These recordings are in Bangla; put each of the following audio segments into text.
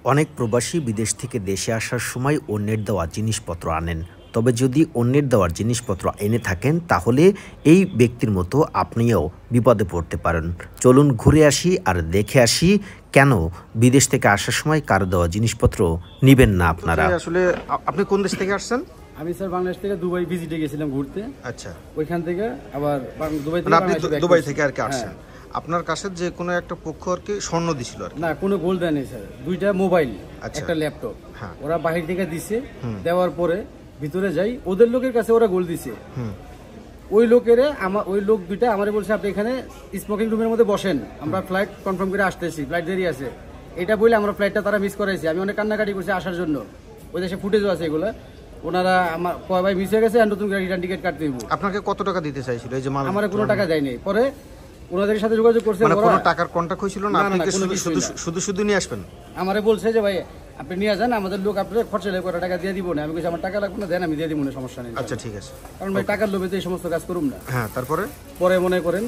অনেক প্রবাসী বিদেশ থেকে দেশে আসার সময় অন্যের দেওয়া জিনিসপত্র আনেন। তবে যদি অন্যের দেওয়ার জিনিসপত্র এনে থাকেন তাহলে এই ব্যক্তির মতো আপনিও বিপদে পড়তে পারেন। চলুন ঘুরে আসি আর দেখে আসি কেন বিদেশ থেকে আসার সময় কারো দেওয়া জিনিসপত্র নিবেন না আপনারা। আসলে আপনি কোন দেশ থেকে আসছেন? আমি স্যার বাংলাদেশ থেকে দুবাই ভিজিটে গেছিলাম ঘুরতে। আচ্ছা, ওইখান থেকে আবার দুবাই থেকে আপনি দুবাই থেকে আর কি আসছেন। আপনার কাছে যে কোনো একটা পক্ষ আর কি স্বর্ণ দিছিল আর না, কোনো গোল্ড দেয়নি স্যার। দুইটা মোবাইল, একটা ল্যাপটপ ওরা বাহির থেকে দিছে। দেওয়ার পরে ভিতরে যাই, ওদের লোকের কাছে ওরা গোল্ড দিছে। ওই লোকের ওই লোক দুইটা আমারে বলছে আপনি এখানে স্মোকিং রুমের মধ্যে বসেন, আমরা ফ্লাইট কনফার্ম করে আসতেছি, ফ্লাইট দেরি আছে। এটা বলে আমরা ফ্লাইটটা তারা মিস করাইছি। আমি অনেক কান্নাকাটি করছি আসার জন্য, ওই দেশে ফুটেজও আছে এগুলো। ওনারা আমার কয় ভাই মিস হয়ে গেছে, আর নতুন করে রিটার্ন টিকিট কাটতে দিব। আপনাকে কত টাকা দিতে চাইছিল? এই যে মাল আমার কোনো টাকা দেয়নি। পরে ওনাদের সাথে যোগাযোগ করছে, মানে কোনো টাকার কন্টাক্ট হয়েছিল না? আপনি শুধু শুধু নিয়ে আসবেন? আমারে বলছে যে ভাই আপনি নিয়ে যান, আমাদের লোক আপনার খরচা লেগে টাকা দিয়ে দিব না। আমি বলছি আমার টাকা লাগবে না, দেন আমি দিয়ে দিব না, সমস্যা নেই। আচ্ছা ঠিক আছে, কারণ ভাই টাকার লোভে তো এই সমস্ত কাজ করুম না। হ্যাঁ, তারপরে পরে মনে করেন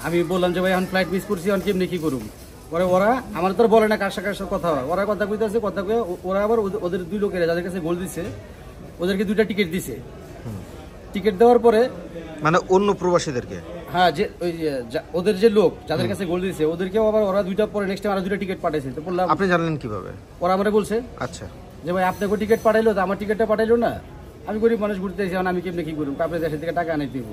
আমি বললাম যে ভাই এখন ফ্লাইট মিস করছি, এখন কেমনি কি করুম। পরে ওরা আমার তো বলে না কার সাথে কথা হয়, ওরা কথা কইতেছে, কথা কয়ে ওরা আবার ওদের দুই লোকেরা যাদের কাছে গোল দিছে ওদেরকে দুইটা টিকিট দিছে। টিকিট দেওয়ার পরে মানে অন্য প্রবাসীদেরকে, হ্যাঁ, যে ওই ওদের যে লোক যাদের কাছে গোল দিছে ওদেরকেও আবার ওরা দুইটা পরে নেক্সট টাইম আরো দুইটা টিকিট পাঠাইছে। তো বললাম আপনি জানলেন কিভাবে? ওরা আমারে বলছে আচ্ছা যে ভাই আপনাকে টিকিট পাঠাইলো, তো আমার টিকিটটা পাঠাইলো না। আমি গরিব মানুষ ঘুরতে এসেছি, আমি কেমনি কি করবো, আপনার দেশের থেকে টাকা আনাই দিব।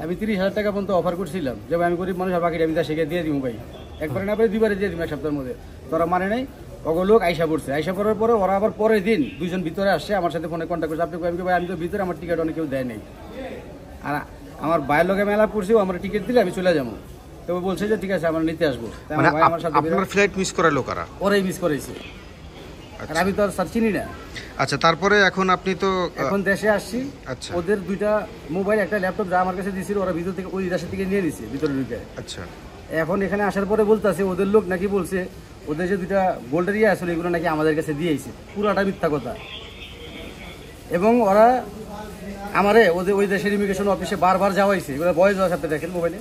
আমি 30,000 টাকা পর্যন্ত অফার করছিলাম যে ভাই আমি গরিব মানুষ, আর বাকিটা আমি দেশে দিয়ে দিব ভাই, একবারে না ভাই দুইবারে দিয়ে দিব এক সপ্তাহের মধ্যে। তোরা মানে নাই, অগ লোক আইসা পড়ছে। আইসা পড়ার পরে ওরা আবার পরের দিন দুইজন ভিতরে আসছে, আমার সাথে ফোনে কন্ট্যাক্ট করছে। আপনি ভাই আমি তো ভিতরে, আমার টিকিট অনেক কেউ দেয় নাই, আর আমার বাইরের লোকে মেলা পড়ছি, আমার টিকিট দিলে আমি চলে যাবো। তো বলছে যে ঠিক আছে আমরা নিতে আসবো। আমার সাথে আপনার ফ্লাইট মিস করালো কারা? ওরাই মিস করেছে, আর আমি তো আর স্যার চিনি না। আচ্ছা, তারপরে এখন আপনি তো এখন দেশে আসছি। আচ্ছা, ওদের দুইটা মোবাইল, একটা ল্যাপটপ যা আমার কাছে দিয়েছিল ওরা ভিতর থেকে ওই দেশের থেকে নিয়ে নিছে ভিতরে ঢুকে। আচ্ছে, এখন এখানে আসার পরে বলতেছে ওদের লোক নাকি বলছে ওদের যে দুইটা গোল্ডের আসলে এগুলো নাকি আমাদের কাছে দিয়েছে, পুরাটা মিথ্যা কথা। এবং ওরা আমারে ওদের ওই দেশের ইমিগ্রেশন অফিসে বারবার যাওয়াইছে, এগুলো বয়স সাথে দেখেন মোবাইলে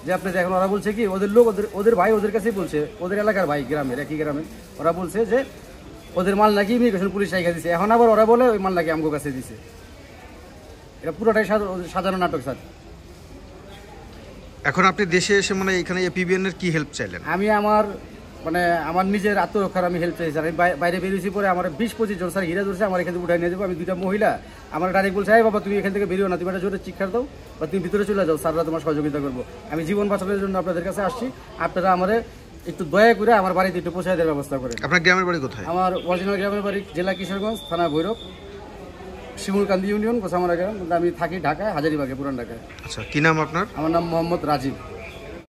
যে আপনি দেখেন। ওরা বলছে কি ওদের লোক ওদের ভাই ওদের কাছেই বলছে, ওদের এলাকার ভাই, গ্রামের একই গ্রামের। ওরা বলছে যে ওদের মাল নাকি ইমিগ্রেশন পুলিশ রাইখা দিছে। এখন আবার ওরা বলে ওই মাল নাকি আমগো কাছে দিছে। এটা পুরোটাই সাজানো নাটক স্যার। এখন আপনি দেশে এসে মানে এখানে এপিবিএন এর কি হেল্প চাইলেন? আমি আমার নিজের আত্মরক্ষার আমি হেল্প চাইছি। আমি বাইরে বেরিয়েছি, পরে আমার 20-25 জন স্যার ঘিরে ধরছে, আমার এখান থেকে উঠাই নিয়ে যাবো। আমি দুইটা মহিলা আমার ডাইরেক্ট বলছে এই বাবা তুমি এখান থেকে বেরিও না, তুমি একটা জোরে চিৎকার দাও বা তুমি ভিতরে চলে যাও, স্যাররা তোমার সহযোগিতা করবো। আমি জীবন বাঁচানোর জন্য আপনাদের কাছে আসছি, আপনারা আমার একটু দয়া করে আমার বাড়িতে একটু পৌঁছায় দেওয়ার ব্যবস্থা করেন। আপনার গ্রামের বাড়ি কোথায়? আমার অরিজিনাল গ্রামের বাড়ি জেলা কিশোরগঞ্জ, থানা ভৈরব, শিমুলকান্দি ইউনিয়ন, কোসামারা গ্রাম। আমি থাকি ঢাকায়, হাজারীবাগে, পুরান ঢাকায়। আচ্ছা, কি নাম আপনার? আমার নাম মোহাম্মদ রাজীব।